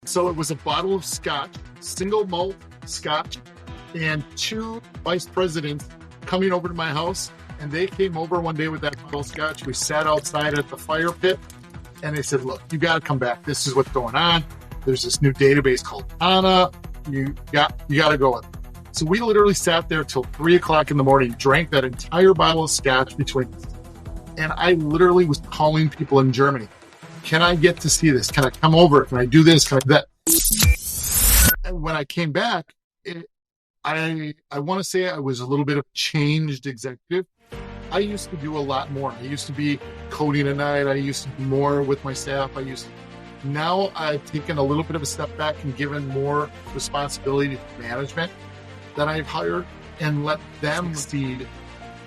So it was a bottle of Scotch, single malt Scotch, and two vice presidents coming over to my house. And they came over one day with that bottle of Scotch. We sat outside at the fire pit, and they said, look, you got to come back. This is what's going on. There's this new database called Anna. You got to go with it. So we literally sat there till 3 o'clock in the morning, drank that entire bottle of Scotch between us. And I literally was calling people in Germany. Can I get to see this? Can I come over? Can I do this? Can I do that? And when I came back, I want to say I was a little bit of a changed executive. I used to do a lot more. I used to be coding at night. I used to be more with my staff. Now I've taken a little bit of a step back and given more responsibility to management that I've hired and let them succeed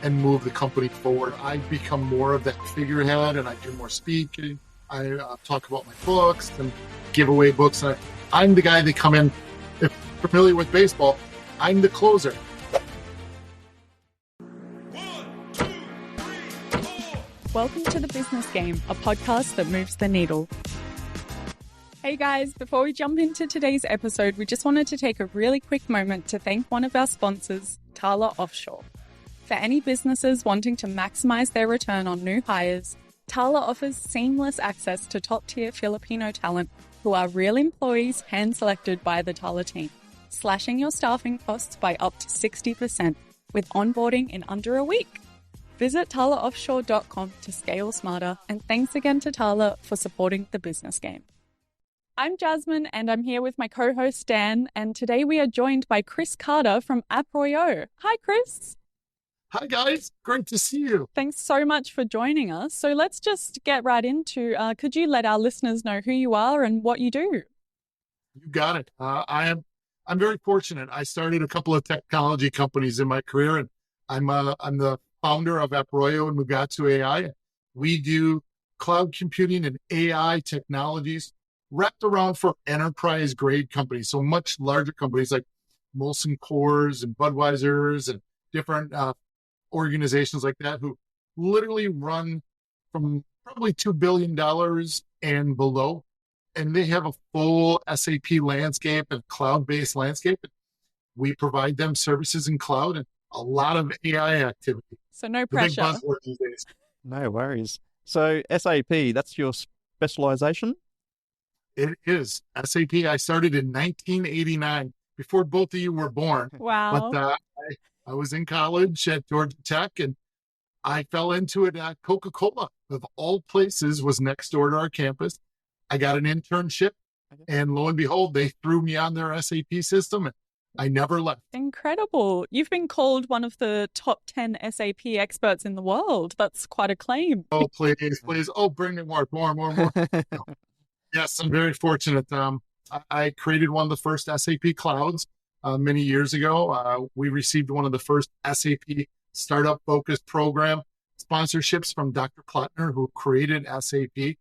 and move the company forward. I've become more of that figurehead, and I do more speaking. I talk about my books and give away books. I'm the guy that come in, if you're familiar with baseball, I'm the closer. 1, 2, 3, 4. Welcome to The Business Game, a podcast that moves the needle. Hey guys, before we jump into today's episode, we just wanted to take a really quick moment to thank one of our sponsors, Tala Offshore. For any businesses wanting to maximize their return on new hires, Tala offers seamless access to top-tier Filipino talent who are real employees hand-selected by the Tala team, slashing your staffing costs by up to 60% with onboarding in under a week. Visit talaoffshore.com to scale smarter, and thanks again to Tala for supporting The Business Game. I'm Jazmyn, and I'm here with my co-host Dan, and today we are joined by Chris Carter from Approyo. Hi, Chris. Hi, guys. Great to see you. Thanks so much for joining us. So let's just get right into, could you let our listeners know who you are and what you do? You got it. I'm very fortunate. I started a couple of technology companies in my career, and I'm the founder of Approyo and Mugatu AI. We do cloud computing and AI technologies wrapped around for enterprise grade companies. So much larger companies like Molson Coors and Budweiser's and different organizations like that who literally run from probably $2 billion and below. And they have a full SAP landscape and cloud-based landscape. We provide them services in cloud and a lot of AI activity. So no pressure. The big buzzword these days. No worries. So SAP, that's your specialization? It is. SAP, I started in 1989, before both of you were born. Wow. But I was in college at Georgia Tech, and I fell into it at Coca-Cola, of all places, was next door to our campus. I got an internship, and lo and behold, they threw me on their SAP system, and I never left. Incredible. You've been called one of the top 10 SAP experts in the world. That's quite a claim. Oh, please. Oh, bring me more. No. Yes, I'm very fortunate. I created one of the first SAP clouds many years ago. We received one of the first SAP startup-focused program sponsorships from Dr. Klottner, who created SAP.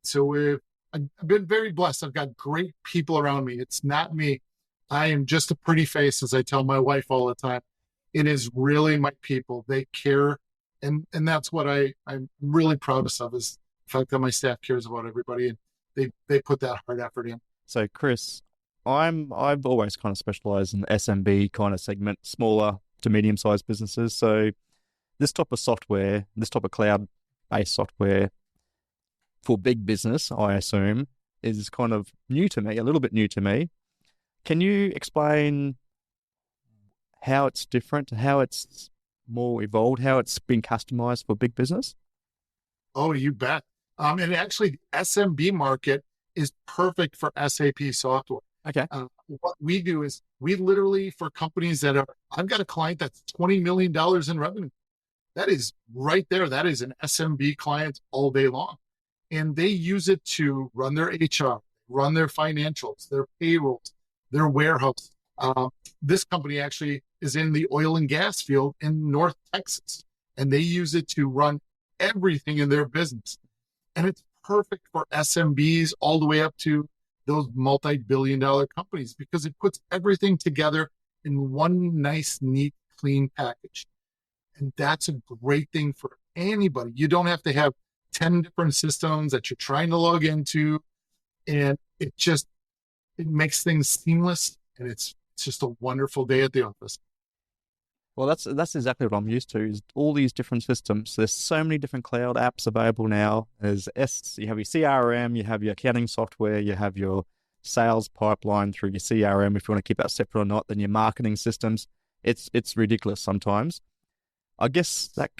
So I've been very blessed. I've got great people around me. It's not me. I am just a pretty face, as I tell my wife all the time. It is really my people. They care, and that's what I'm really proudest of, is the fact that my staff cares about everybody, and they put that hard effort in. So Chris, I've always kind of specialized in the SMB kind of segment, smaller to medium-sized businesses. So this type of software, this type of cloud-based software for big business, I assume, is kind of new to me, a little bit new to me. Can you explain how it's different, how it's more evolved, how it's been customized for big business? Oh, you bet. And actually, the SMB market is perfect for SAP software. Okay. What we do is we literally, for companies I've got a client that's $20 million in revenue. That is right there. That is an SMB client all day long. And they use it to run their HR, run their financials, their payrolls, their warehouse. This company actually is in the oil and gas field in North Texas, and they use it to run everything in their business. And it's perfect for SMBs all the way up to those multi-billion-dollar companies, because it puts everything together in one nice, neat, clean package. And that's a great thing for anybody. You don't have to have 10 different systems that you're trying to log into. And it just It makes things seamless, and it's just a wonderful day at the office. Well, that's exactly what I'm used to, is all these different systems. There's so many different cloud apps available now. You have your CRM, you have your accounting software, you have your sales pipeline through your CRM, if you want to keep that separate or not, then your marketing systems. It's ridiculous sometimes. I guess that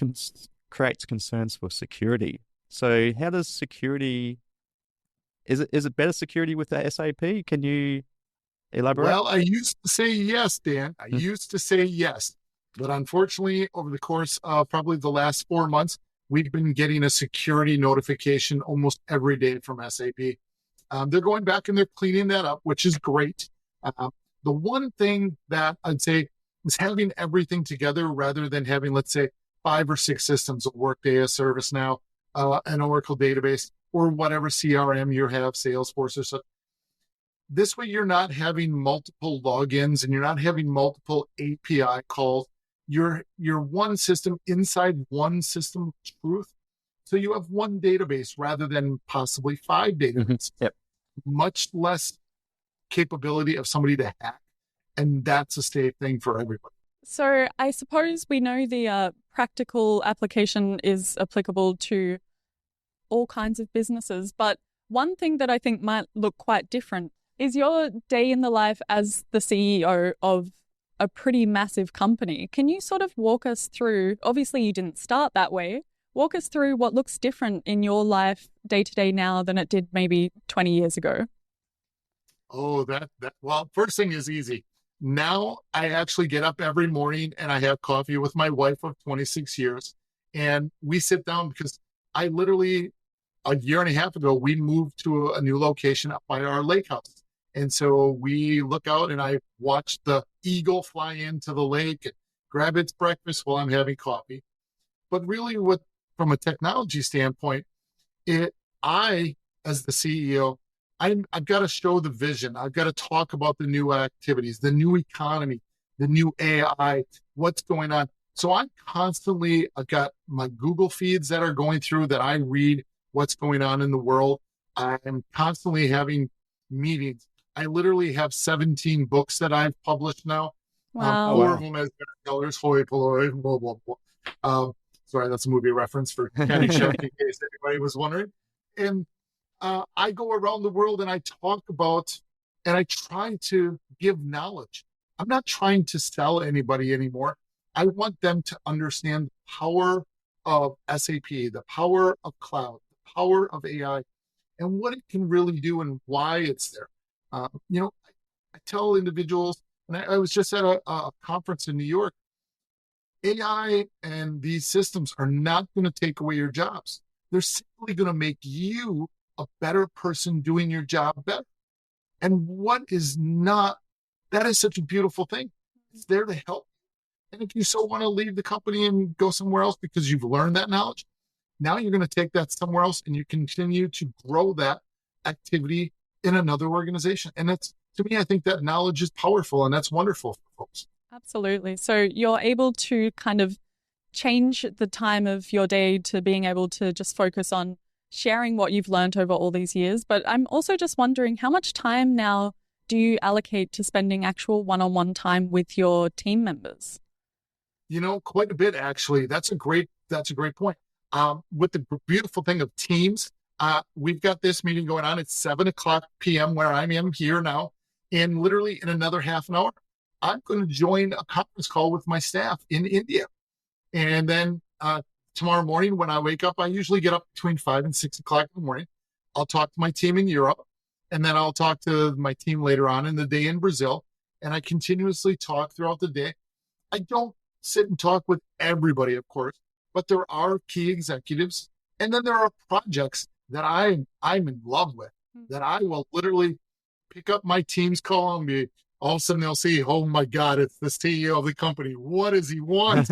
creates concerns for security. So how does security, is it better security with the SAP? Can you elaborate? Well, I used to say yes, Dan. I Hmm. used to say yes. But unfortunately, over the course of probably the last 4 months, we've been getting a security notification almost every day from SAP. They're going back and they're cleaning that up, which is great. Uh, the one thing that I'd say is having everything together rather than having, let's say, 5 or 6 systems, a Workday, a ServiceNow, an Oracle database, or whatever CRM you have, Salesforce or so. This way, you're not having multiple logins and you're not having multiple API calls. You're one system inside one system of truth. So you have one database rather than possibly 5 databases. Yep. Much less capability of somebody to hack. And that's a safe thing for everybody. So I suppose we know the practical application is applicable to all kinds of businesses, but one thing that I think might look quite different is your day in the life as the CEO of a pretty massive company. Can you sort of walk us through, obviously you didn't start that way, walk us through what looks different in your life day to day now than it did maybe 20 years ago? Oh, well, first thing is easy. Now I actually get up every morning and I have coffee with my wife of 26 years. And we sit down because I literally, a year and a half ago, we moved to a new location up by our lake house. And so we look out and I watch the eagle fly into the lake and grab its breakfast while I'm having coffee. But really, from a technology standpoint, I, as the CEO, I've got to show the vision. I've got to talk about the new activities, the new economy, the new AI, what's going on. So I've got my Google feeds that are going through that I read what's going on in the world. I'm constantly having meetings. I literally have 17 books that I've published now. Wow. Four of them as bestsellers, Hoi Polloi, blah, blah, blah. Sorry, that's a movie reference for Caddyshack in case anybody was wondering. And I go around the world and I talk about, and I try to give knowledge. I'm not trying to sell anybody anymore. I want them to understand the power of SAP, the power of cloud, the power of AI, and what it can really do and why it's there. I tell individuals, and I was just at a conference in New York, AI and these systems are not going to take away your jobs. They're simply going to make you a better person doing your job better. And that is such a beautiful thing. It's there to help. And if you so want to leave the company and go somewhere else because you've learned that knowledge, now you're going to take that somewhere else and you continue to grow that activity in another organization. And to me, I think that knowledge is powerful and that's wonderful for folks. Absolutely. So you're able to kind of change the time of your day to being able to just focus on sharing what you've learned over all these years. But I'm also just wondering, how much time now do you allocate to spending actual one-on-one time with your team members? Quite a bit, actually. That's a great point. With the beautiful thing of Teams, we've got this meeting going on at 7:00 p.m. where I am here now. And literally in another half an hour, I'm going to join a conference call with my staff in India. And then tomorrow morning when I wake up, I usually get up between 5 and 6 o'clock in the morning. I'll talk to my team in Europe, and then I'll talk to my team later on in the day in Brazil. And I continuously talk throughout the day. I don't sit and talk with everybody, of course, but there are key executives. And then there are projects that I'm in love with, that I will literally pick up my team's call and be, all of a sudden they'll see, oh my God, it's the CEO of the company. What does he want?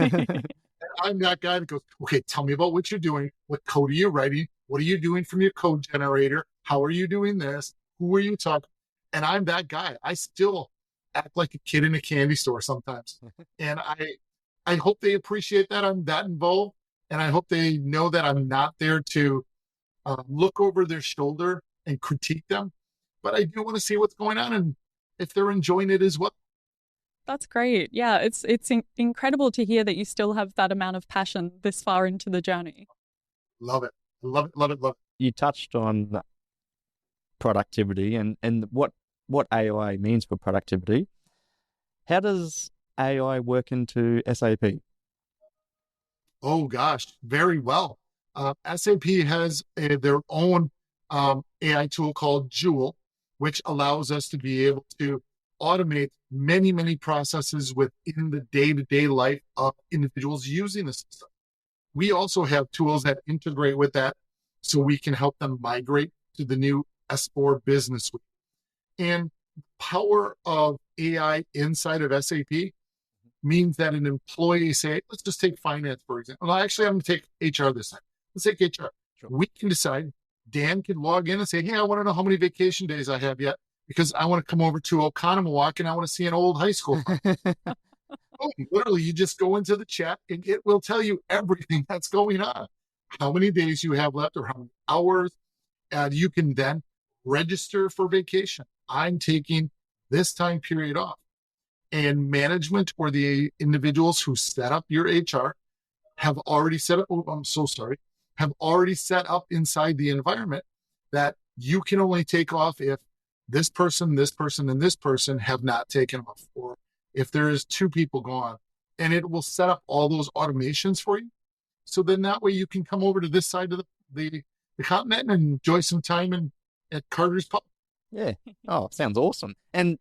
I'm that guy that goes, okay, tell me about what you're doing. What code are you writing? What are you doing from your code generator? How are you doing this? Who are you talking? And I'm that guy. I still act like a kid in a candy store sometimes. And I hope they appreciate that I'm that involved. And I hope they know that I'm not there to look over their shoulder and critique them. but I do want to see what's going on and if they're enjoying it as well. That's great. Yeah, it's incredible to hear that you still have that amount of passion this far into the journey. Love it. Love it. Love it. Love it. You touched on productivity and what AI means for productivity. How does AI work into SAP? Oh gosh, very well. SAP has their own AI tool called Joule, which allows us to be able to automate many, many processes within the day-to-day life of individuals using the system. We also have tools that integrate with that so we can help them migrate to the new S4 Business Suite. And power of AI inside of SAP means that an employee, say, let's just take finance, for example. Well, actually, I'm going to take HR this time. Let's take HR. Sure. We can decide, Dan can log in and say, hey, I want to know how many vacation days I have yet because I want to come over to Oconomowoc and I want to see an old high school. Oh, literally, you just go into the chat and it will tell you everything that's going on, how many days you have left or how many hours. And you can then register for vacation. I'm taking this time period off. And management or the individuals who set up your HR have already set up, oh, I'm so sorry, have already set up inside the environment that you can only take off if this person, and this person have not taken off, or if there is 2 people gone, and it will set up all those automations for you. So then that way you can come over to this side of the continent and enjoy some time at Carter's Pub. Yeah. Oh, sounds awesome. And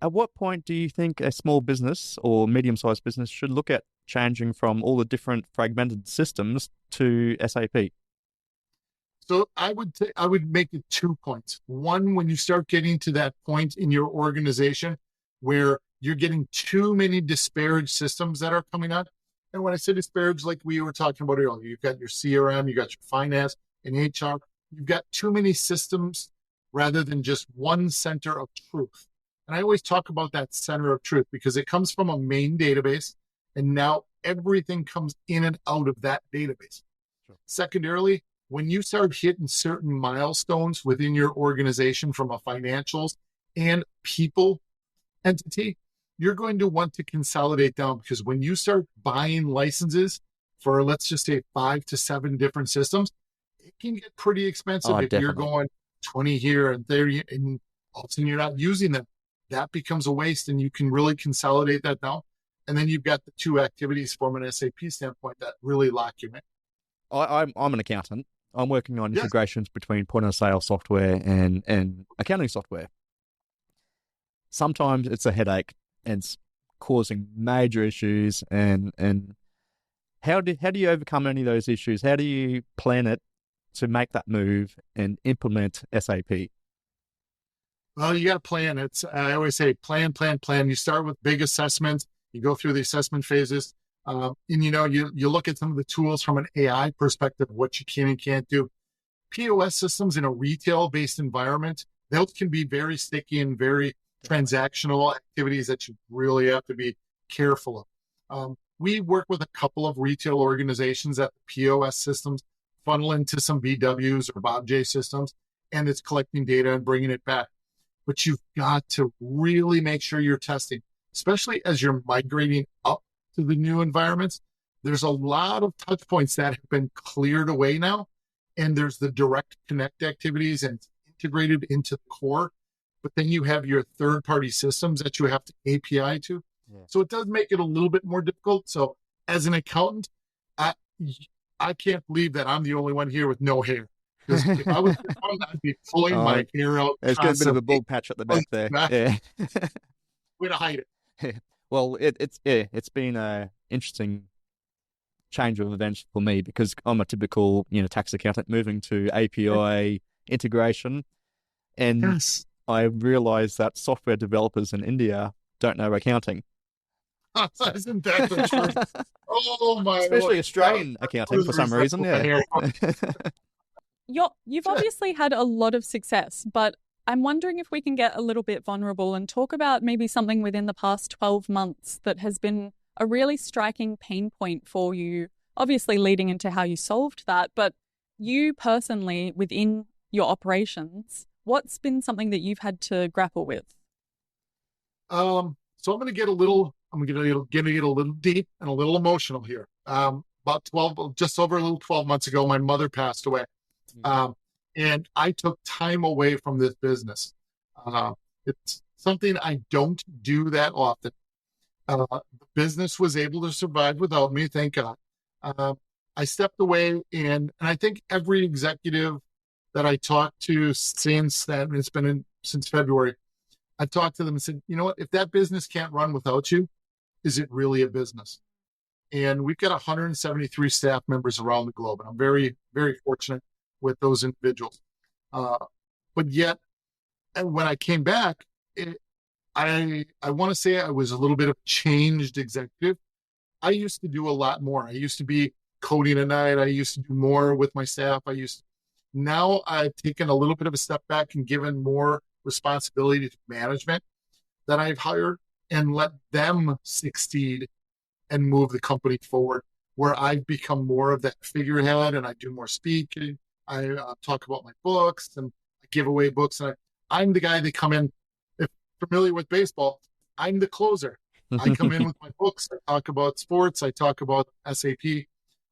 at what point do you think a small business or medium-sized business should look at changing from all the different fragmented systems to SAP? So I would make it 2 points. One, when you start getting to that point in your organization where you're getting too many disparate systems that are coming out. And when I say disparate, like we were talking about earlier, you've got your CRM, you got your finance and HR. You've got too many systems rather than just one center of truth. And I always talk about that center of truth because it comes from a main database and now everything comes in and out of that database. Sure. Secondarily, when you start hitting certain milestones within your organization from a financials and people entity, you're going to want to consolidate down because when you start buying licenses for, let's just say 5 to 7 different systems, it can get pretty expensive if definitely. You're going 20 here and 30 and all of a sudden you're not using them. That becomes a waste and you can really consolidate that down. And then you've got the 2 activities from an SAP standpoint that really lock you in. I'm an accountant. I'm working on integrations between point of sale software and accounting software. Sometimes it's a headache and it's causing major issues. And how do you overcome any of those issues? How do you plan it to make that move and implement SAP? Well, you got to plan. I always say plan. You start with big assessments. You go through the assessment phases. And you look at some of the tools from an AI perspective, what you can and can't do. POS systems in a retail-based environment, those can be very sticky and very transactional activities that you really have to be careful of. We work with a couple of retail organizations that the POS systems funnel into some BWs or Bob J systems, and it's collecting data and bringing it back. But you've got to really make sure you're testing, especially as you're migrating up to the new environments. There's a lot of touch points that have been cleared away now. And there's the direct connect activities and integrated into the core. But then you have your third-party systems that you have to API to. Yeah. So it does make it a little bit more difficult. So as an accountant, I can't believe that I'm the only one here with no hair. Because if I was an accountant, I'd be pulling my hair out. There's got a bit of a bald patch at the back there. Yeah. Way to hide it. Well, it's been an interesting change of events for me because I'm a typical tax accountant moving to API integration, and I realized that software developers in India don't know accounting. Isn't that the truth? Oh my! Especially Lord. Australian accounting for some reason. Yeah. You've obviously had a lot of success, but I'm wondering if we can get a little bit vulnerable and talk about maybe something within the past 12 months that has been a really striking pain point for you, obviously leading into how you solved that, but you personally within your operations, What's been something that you've had to grapple with? So I'm going to get a little deep and a little emotional here. Just over a little 12 months ago, my mother passed away. And I took time away from this business. It's something I don't do that often. The business was able to survive without me, thank God. I stepped away, and I think every executive that I talked to since then, it's been since February, I talked to them and said, you know what, if that business can't run without you, is it really a business? And we've got 173 staff members around the globe, and I'm very, very fortunate with those individuals. But yet, and when I came back, I want to say I was a little bit of a changed executive. I used to do a lot more. I used to be coding at night. I used to do more with my staff. Now I've taken a little bit of a step back and given more responsibility to management that I've hired and let them succeed and move the company forward, where I've become more of that figurehead and I do more speaking. I talk about my books and I give away books. And I'm the guy that come in, if you're familiar with baseball, I'm the closer. I come in with my books. I talk about sports. I talk about SAP.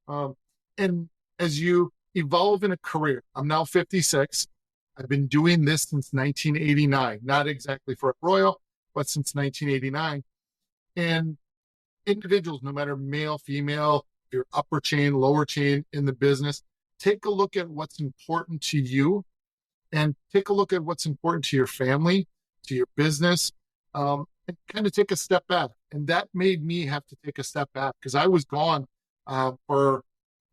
And as you evolve in a career, I'm now 56. I've been doing this since 1989, not exactly for Approyo, but since 1989. And individuals, no matter male, female, your upper chain, lower chain in the business, take a look at what's important to you and take a look at what's important to your family, to your business, and kind of take a step back. And that made me have to take a step back because I was gone for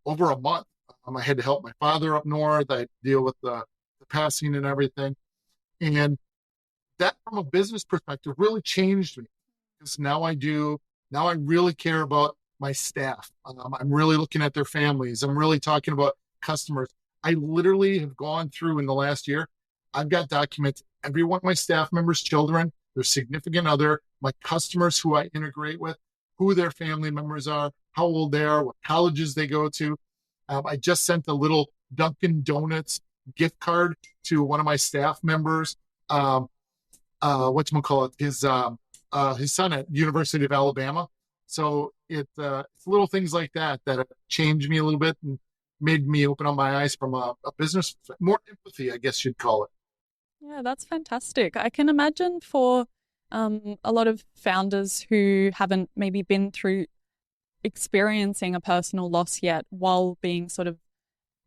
over a month. I had to help my father up north. I had to deal with the passing and everything. And that, from a business perspective, really changed me because now I really care about my staff. I'm really looking at their families. I'm really talking about customers. I literally have gone through in the last year, I've got documents, every one of my staff members' children, their significant other, my customers who I integrate with, who their family members are, how old they are, what colleges they go to. I just sent a little Dunkin' Donuts gift card to one of my staff members. His son at University of Alabama. So it's little things like that have changed me a little bit and made me open up my eyes from a business, more empathy, I guess you'd call it. Yeah, that's fantastic. I can imagine for a lot of founders who haven't maybe been through experiencing a personal loss yet while being sort of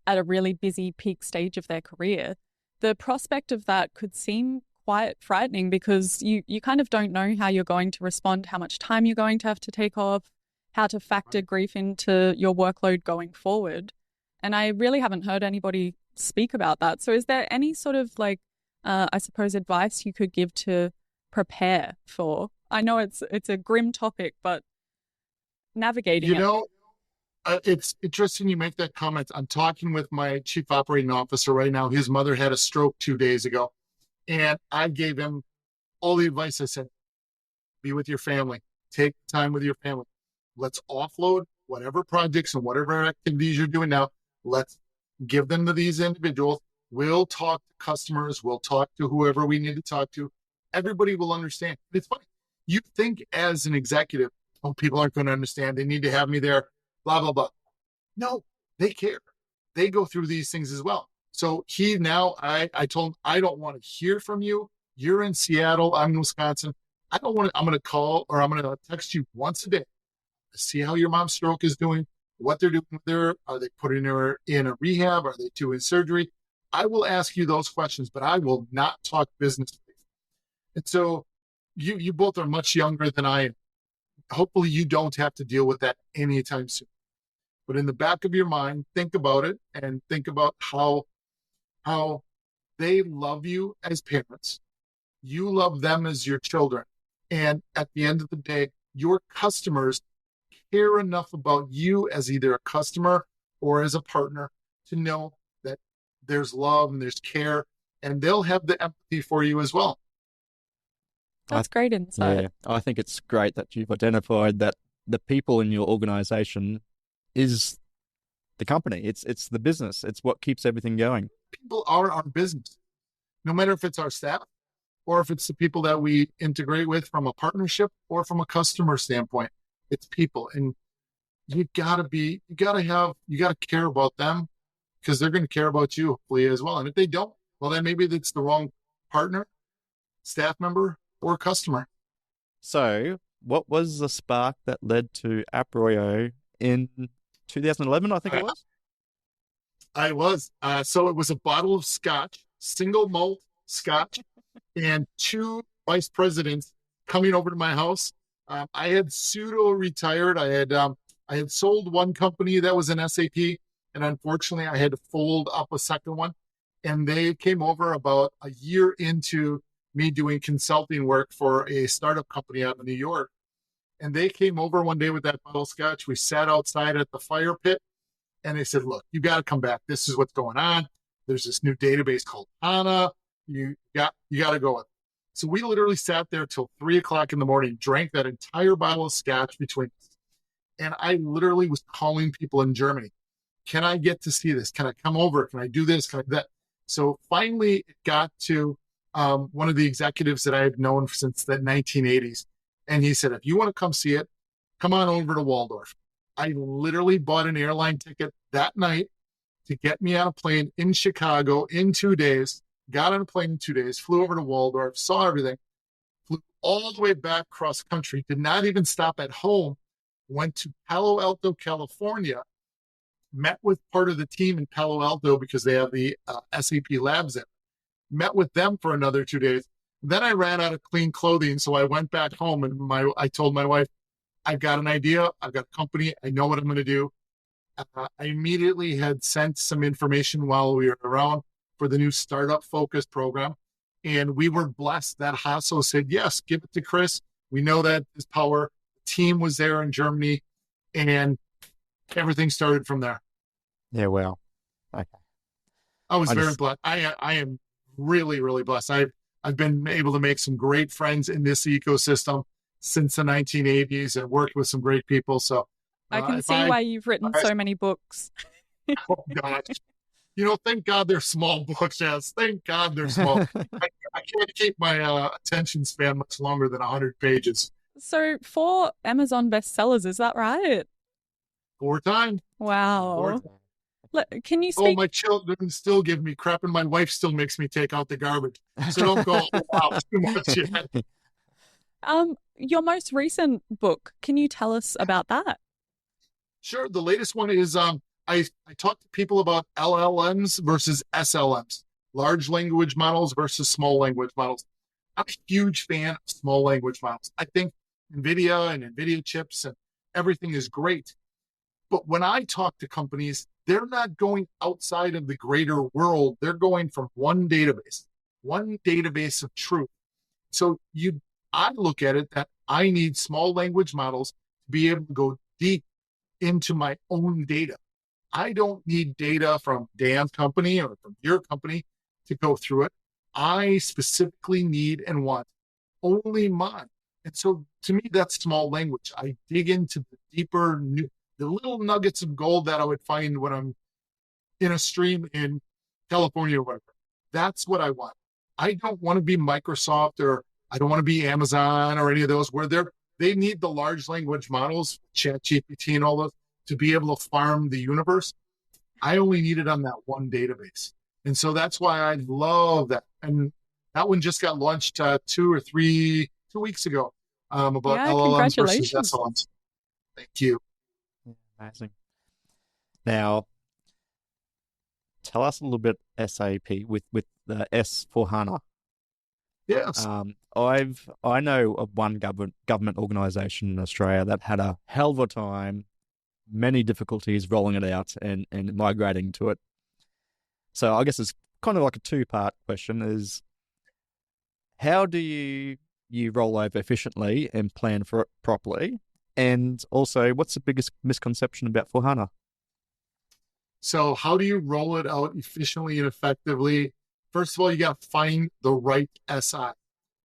at a really busy peak stage of their career, the prospect of that could seem quite frightening because you kind of don't know how you're going to respond, how much time you're going to have to take off, how to factor grief into your workload going forward. And I really haven't heard anybody speak about that. So is there any sort of I suppose, advice you could give to prepare for? I know it's a grim topic, but navigating it. It's interesting you make that comment. I'm talking with my chief operating officer right now. His mother had a stroke 2 days ago. And I gave him all the advice. I said, be with your family. Take time with your family. Let's offload whatever projects and whatever activities you're doing now. Let's give them to these individuals. We'll talk to customers. We'll talk to whoever we need to talk to. Everybody will understand. It's funny. You think as an executive, oh, people aren't going to understand. They need to have me there, blah, blah, blah. No, they care. They go through these things as well. So I told him, I don't want to hear from you. You're in Seattle. I'm in Wisconsin. I'm going to call or I'm going to text you once a day to see how your mom's stroke is doing, what they're doing with her. Are they putting her in a rehab? Are they doing surgery? I will ask you those questions, but I will not talk business with you. And so you both are much younger than I am. Hopefully you don't have to deal with that anytime soon. But in the back of your mind, think about it and think about how they love you as parents. You love them as your children. And at the end of the day, your customers care enough about you as either a customer or as a partner to know that there's love and there's care, and they'll have the empathy for you as well. That's great insight. Yeah, I think it's great that you've identified that the people in your organization is the company. It's the business. It's what keeps everything going. People are our business. no matter if it's our staff or if it's the people that we integrate with from a partnership or from a customer standpoint. It's people. And you gotta care about them because they're going to care about you hopefully as well. And if they don't, well, then maybe it's the wrong partner, staff member, or customer. So, what was the spark that led to Approyo in 2011, I think it was? So it was a bottle of Scotch, single malt Scotch, and two vice presidents coming over to my house. I had pseudo retired. I had sold one company that was an SAP, and unfortunately, I had to fold up a second one. And they came over about a year into me doing consulting work for a startup company out in New York. And they came over one day with that bottle of Scotch. We sat outside at the fire pit, and they said, "Look, you got to come back. This is what's going on. There's this new database called HANA. You got to go with it." So we literally sat there till 3:00 in the morning, drank that entire bottle of Scotch between us. And I literally was calling people in Germany. Can I get to see this? Can I come over? Can I do this? Can I do that? So finally it got to one of the executives that I have known since the 1980s. And he said, "If you want to come see it, come on over to Waldorf." I literally bought an airline ticket that night to get me on a plane in Chicago in 2 days, got on a plane in 2 days, flew over to Waldorf, saw everything, flew all the way back cross country, did not even stop at home, went to Palo Alto, California, met with part of the team in Palo Alto because they have the SAP labs there, met with them for another 2 days. Then I ran out of clean clothing, so I went back home and I told my wife, "I've got an idea. I've got a company. I know what I'm going to do." I immediately had sent some information while we were around for the new startup focus program. And we were blessed that Hasso said, "Yes, give it to Chris. We know that his power." The team was there in Germany, and everything started from there. Yeah, well, okay. I was very blessed. I am really, really blessed. I've been able to make some great friends in this ecosystem since the 1980s and worked with some great people. So I can see why you've written so many books. Oh gosh. Thank God they're small books, Jazz. Thank God they're small. I can't keep my attention span much longer than 100 pages. So 4 Amazon bestsellers, is that right? 4 times. Wow. 4 times. Can you speak? Oh, my children still give me crap, and my wife still makes me take out the garbage. So don't go out too much yet. Your most recent book, can you tell us about that? Sure. The latest one is I talk to people about LLMs versus SLMs, large language models versus small language models. I'm a huge fan of small language models. I think NVIDIA and NVIDIA chips and everything is great. But when I talk to companies, they're not going outside of the greater world. They're going from one database of truth. So I look at it that I need small language models to be able to go deep into my own data. I don't need data from Dan's company or from your company to go through it. I specifically need and want only mine. And so to me, that's small language. I dig into the deeper, the little nuggets of gold that I would find when I'm in a stream in California or whatever. That's what I want. I don't want to be Microsoft, or I don't want to be Amazon or any of those where they need the large language models, ChatGPT and all those, to be able to farm the universe. I only need it on that one database. And so that's why I love that. And that one just got launched 2 weeks ago about LLMs versus SLMs. Thank you. Amazing. Now, tell us a little bit SAP with the S for HANA. Yes. I know of one government organisation in Australia that had a hell of a time, many difficulties rolling it out and migrating to it. So I guess it's kind of like a 2-part question: is how do you roll over efficiently and plan for it properly? And also, what's the biggest misconception about for HANA? So how do you roll it out efficiently and effectively? First of all, you got to find the right SI.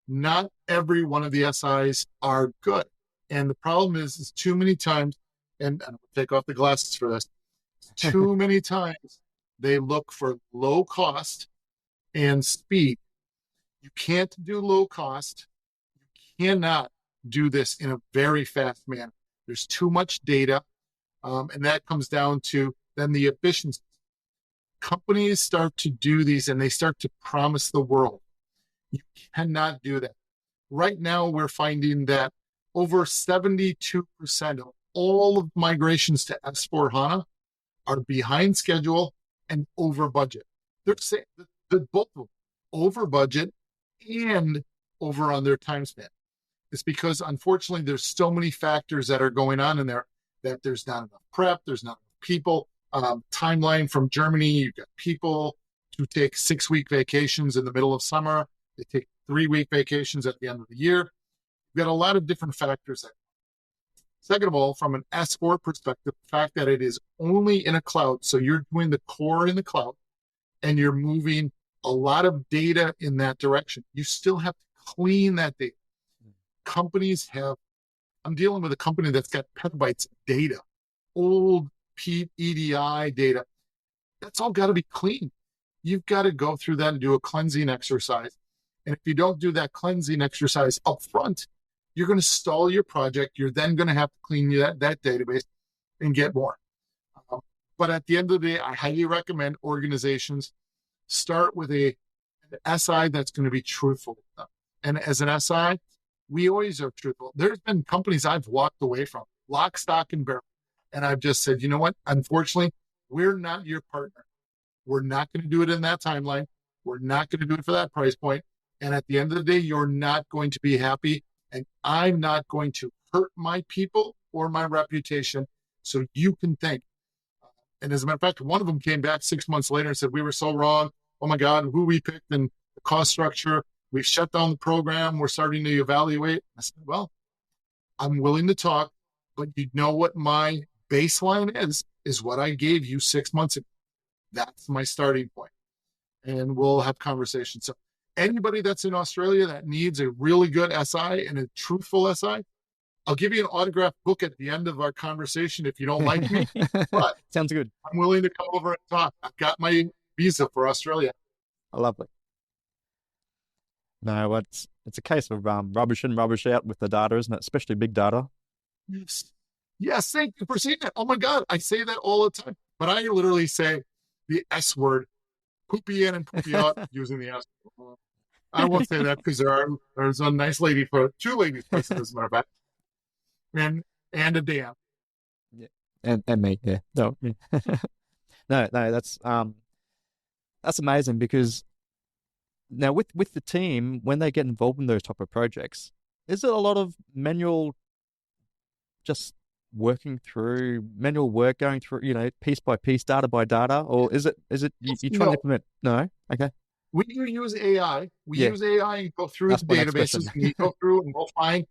Not every one of the SIs are good. And the problem is too many times, and I'm going to take off the glasses for this, too many times they look for low cost and speed You can't do low cost. You cannot do this in a very fast manner. There's too much data, and that comes down to then the efficiency. Companies start to do these and they start to promise the world. You cannot do that. Right now, we're finding that over 72% of all of migrations to S/4HANA are behind schedule and over budget. They're saying that both of them, over budget and over on their time span. It's because, unfortunately, there's so many factors that are going on in there that there's not enough prep, there's not enough people. Timeline from Germany, you've got people who take 6-week vacations in the middle of summer. They take 3-week vacations at the end of the year. You've got a lot of different factors there. Second of all, from an S4 perspective, the fact that it is only in a cloud, so you're doing the core in the cloud, and you're moving a lot of data in that direction. You still have to clean that data. Companies have, I'm dealing with a company that's got petabytes of data, old EDI data. That's all got to be clean. You've got to go through that and do a cleansing exercise. And if you don't do that cleansing exercise up front, you're going to stall your project. You're then going to have to clean that database and get more. But at the end of the day, I highly recommend organizations start with an SI that's going to be truthful with them. And as an SI, we always are truthful. There's been companies I've walked away from, lock, stock, and barrel. And I've just said, you know what? Unfortunately, we're not your partner. We're not going to do it in that timeline. We're not going to do it for that price point. And at the end of the day, you're not going to be happy. And I'm not going to hurt my people or my reputation so you can think. And as a matter of fact, one of them came back 6 months later and said, we were so wrong. Oh my God, who we picked and the cost structure. We've shut down the program. We're starting to evaluate. I said, well, I'm willing to talk, but you know what my baseline is what I gave you 6 months ago. That's my starting point. And we'll have conversations. So anybody that's in Australia that needs a really good SI and a truthful SI, I'll give you an autographed book at the end of our conversation if you don't like me. But sounds good. I'm willing to come over and talk. I've got my visa for Australia. Lovely. No, it's a case of rubbish in, rubbish out with the data, isn't it? Especially big data. Yes. Yes, thank you for saying that. Oh my God, I say that all the time. But I literally say the S word, poopy in and poopy out, using the S. I won't say that because there's a nice lady, two ladies present, as a matter of fact, and a Dan. Yeah, and me, yeah. No, yeah. no, that's amazing because now with the team, when they get involved in those type of projects, is it a lot of manual, just working through manual work, going through, piece by piece, data by data, or is it you trying to implement? No, okay. We use AI. We use AI and go through the databases. We go through and we'll find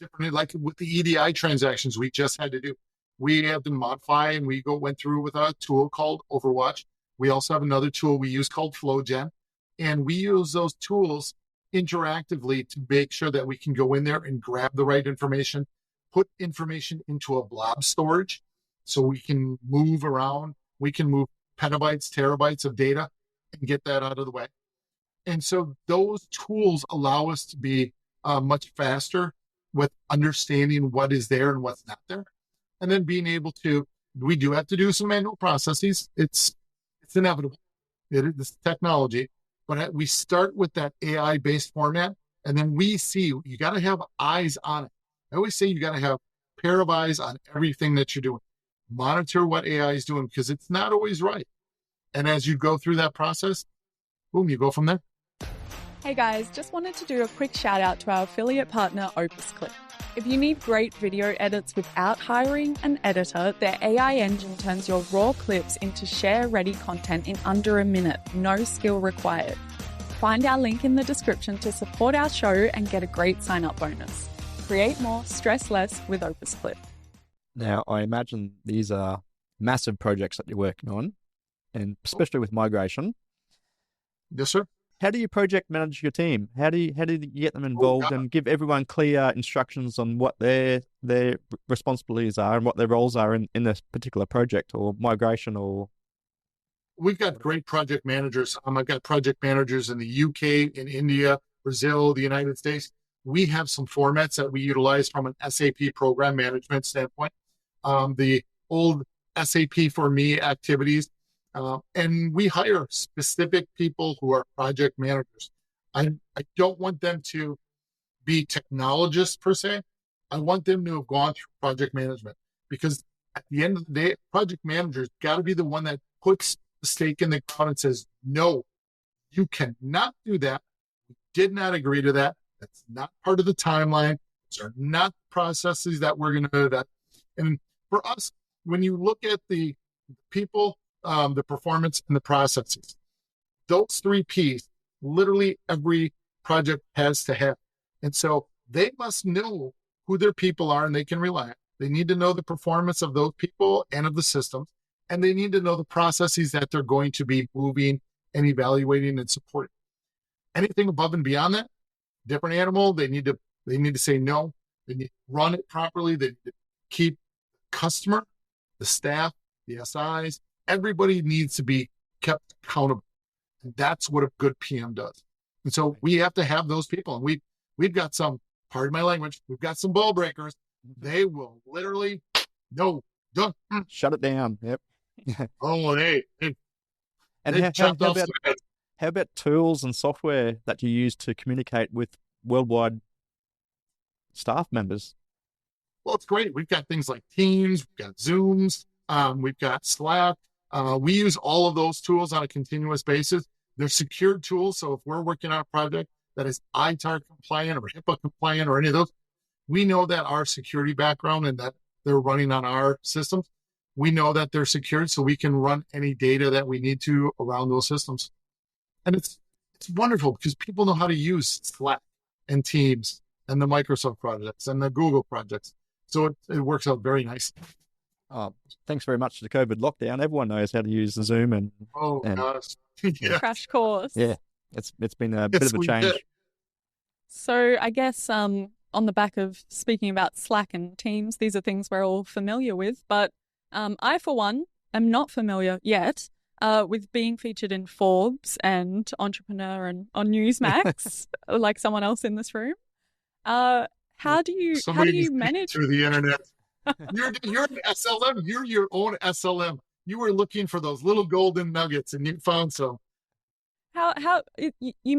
different, like with the EDI transactions we just had to do. We have to modify and we went through with a tool called Overwatch. We also have another tool we use called FlowGen. And we use those tools interactively to make sure that we can go in there and grab the right information, put information into a blob storage so we can move around. We can move petabytes, terabytes of data and get that out of the way. And so those tools allow us to be much faster with understanding what is there and what's not there. And then being able to, we do have to do some manual processes. It's inevitable. It is technology. But we start with that AI-based format, and then we see, you got to have eyes on it. I always say you got to have a pair of eyes on everything that you're doing. Monitor what AI is doing because it's not always right. And as you go through that process, boom, you go from there. Hey guys, just wanted to do a quick shout out to our affiliate partner, OpusClip. If you need great video edits without hiring an editor, their AI engine turns your raw clips into share-ready content in under a minute, no skill required. Find our link in the description to support our show and get a great sign-up bonus. Create more, stress less with OpusClip. Now, I imagine these are massive projects that you're working on, and especially with migration. Yes, sir. How do you project manage your team? How do you get them involved and give everyone clear instructions on what their responsibilities are and what their roles are in this particular project or migration or? we've got great project managers. I've got project managers in the UK, in India, Brazil, the United States. We have some formats that we utilize from an SAP program management standpoint. The old SAP for me activities. And we hire specific people who are project managers. I don't want them to be technologists per se. I want them to have gone through project management, because at the end of the day, project managers got to be the one that puts the stake in the ground and says, no, you cannot do that. We did not agree to that. That's not part of the timeline. These are not processes that we're going to do that. And for us, when you look at the people, the performance, and the processes, those 3 Ps, literally every project has to have. And so they must know who their people are and they can rely on. They need to know the performance of those people and of the systems, and they need to know the processes that they're going to be moving and evaluating and supporting. Anything above and beyond that, different animal. They need to say no. They need to run it properly. They need to keep the customer, the staff, the SIs, everybody needs to be kept accountable. And that's what a good PM does. And so we have to have those people. And we've got some, pardon my language, we've got some ball breakers. They will literally, no, don't. Shut it down. Yep. Oh, hey. And They chopped off some heads. how about tools and software that you use to communicate with worldwide staff members? Well, it's great. We've got things like Teams, we've got Zooms, we've got Slack. We use all of those tools on a continuous basis. They're secured tools. So if we're working on a project that is ITAR compliant or HIPAA compliant or any of those, we know that our security background and that they're running on our systems. We know that they're secured, so we can run any data that we need to around those systems. And it's wonderful because people know how to use Slack and Teams and the Microsoft projects and the Google projects. So it works out very nicely. Thanks very much to the COVID lockdown. Everyone knows how to use the Zoom and Gosh. Yeah. Crash course. yeah, it's been a bit of a we change. did. So I guess on the back of speaking about Slack and Teams, these are things we're all familiar with, but I, for one, am not familiar yet with being featured in Forbes and Entrepreneur and on Newsmax, like someone else in this room. How do you manage through the internet? You're an SLM. You're your own SLM. You were looking for those little golden nuggets, and you found some. You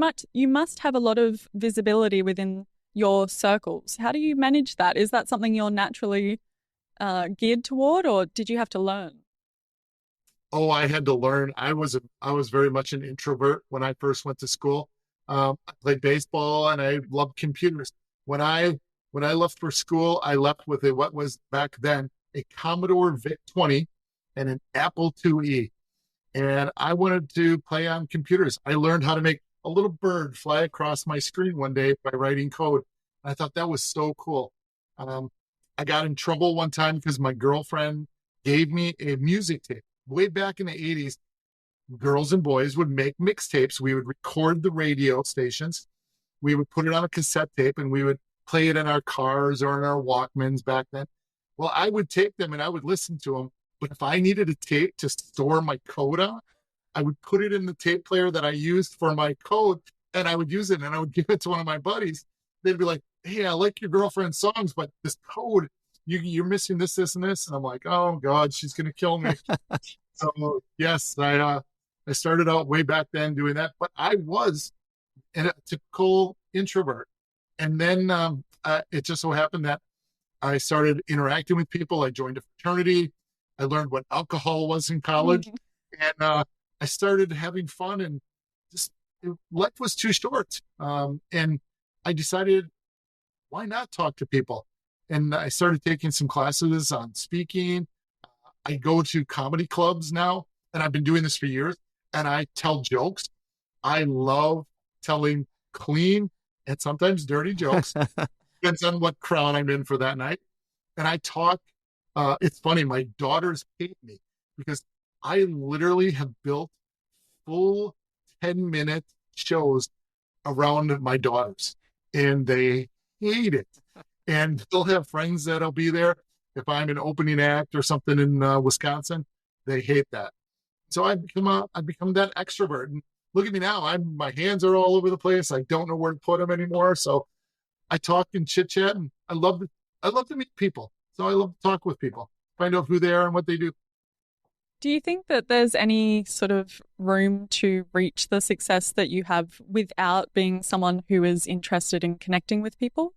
must have a lot of visibility within your circles. How do you manage that? Is that something you're naturally geared toward, or did you have to learn? Oh, I had to learn. I was very much an introvert when I first went to school. I played baseball and I loved computers. When I left for school, I left with what was back then a Commodore VIC-20 and an Apple IIe. And I wanted to play on computers. I learned how to make a little bird fly across my screen one day by writing code. I thought that was so cool. I got in trouble one time because my girlfriend gave me a music tape. Way back in the 80s, girls and boys would make mixtapes. We would record the radio stations. We would put it on a cassette tape and we would play it in our cars or in our Walkmans back then. Well, I would take them and I would listen to them. But if I needed a tape to store my code on, I would put it in the tape player that I used for my code and I would use it and I would give it to one of my buddies. They'd be like, hey, I like your girlfriend's songs, but this code, you're missing this, this, and this. And I'm like, oh God, she's going to kill me. So yes, I started out way back then doing that, but I was a typical introvert. And then it just so happened that I started interacting with people. I joined a fraternity. I learned what alcohol was in college. And I started having fun and just life was too short. And I decided, why not talk to people? And I started taking some classes on speaking. I go to comedy clubs now, and I've been doing this for years, and I tell jokes. I love telling clean and sometimes dirty jokes. Depends on what crowd I'm in for that night. And I talk. It's funny, my daughters hate me because I literally have built full 10-minute shows around my daughters, and they hate it. And they'll have friends that'll be there. If I'm an opening act or something in Wisconsin, they hate that. So I become that extrovert. And look at me now. My hands are all over the place. I don't know where to put them anymore. So I talk and chit chat, and I love to meet people. So I love to talk with people, find out who they are and what they do. Do you think that there's any sort of room to reach the success that you have without being someone who is interested in connecting with people?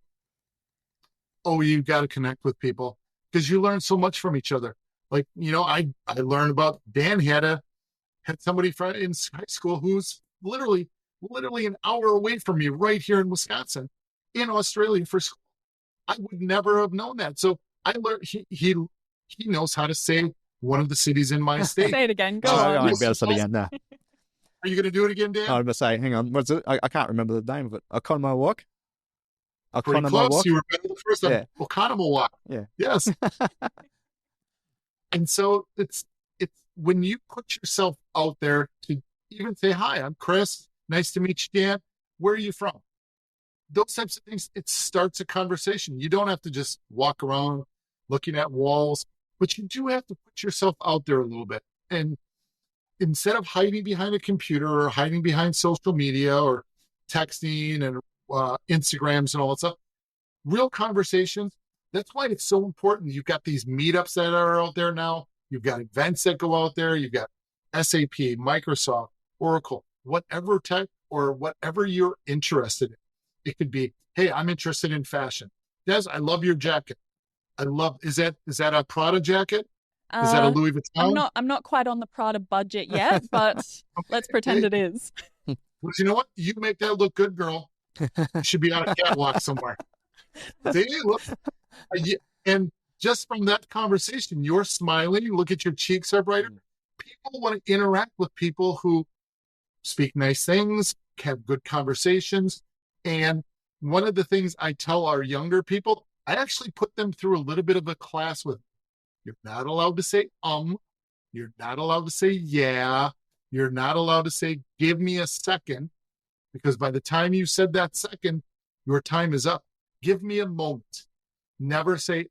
Oh, you got to connect with people because you learn so much from each other. Like, I learned about Dan had somebody in high school who's literally an hour away from me right here in Wisconsin, in Australia for school. I would never have known that. So I learned he knows how to say one of the cities in my state. Say it again. Go I on. won't be able to say it again. No. Are you going to do it again, Dan? I was going to say, hang on. What's it? I can't remember the name of it. Oconomowoc? Pretty close. You were better the first time. Yeah. Oconomowoc. Yeah. Yes. And so it's when you put yourself out there to even say, hi, I'm Chris. Nice to meet you, Dan. Where are you from? Those types of things, it starts a conversation. You don't have to just walk around looking at walls, but you do have to put yourself out there a little bit. And instead of hiding behind a computer or hiding behind social media or texting and Instagrams and all that stuff, real conversations. That's why it's so important. You've got these meetups that are out there now. You've got events that go out there. You've got SAP, Microsoft, Oracle, whatever tech or whatever you're interested in. It could be, hey, I'm interested in fashion. Des, I love your jacket. Is that a Prada jacket? Is that a Louis Vuitton? I'm not quite on the Prada budget yet, but let's pretend it is. Well, you know what? You make that look good, girl. You should be on a catwalk somewhere. See, look. And just from that conversation, you're smiling. Look at your cheeks are brighter. People want to interact with people who speak nice things, have good conversations. And one of the things I tell our younger people, I actually put them through a little bit of a class with, you're not allowed to say, you're not allowed to say, yeah, you're not allowed to say, give me a second, because by the time you said that second, your time is up. Give me a moment. Never say,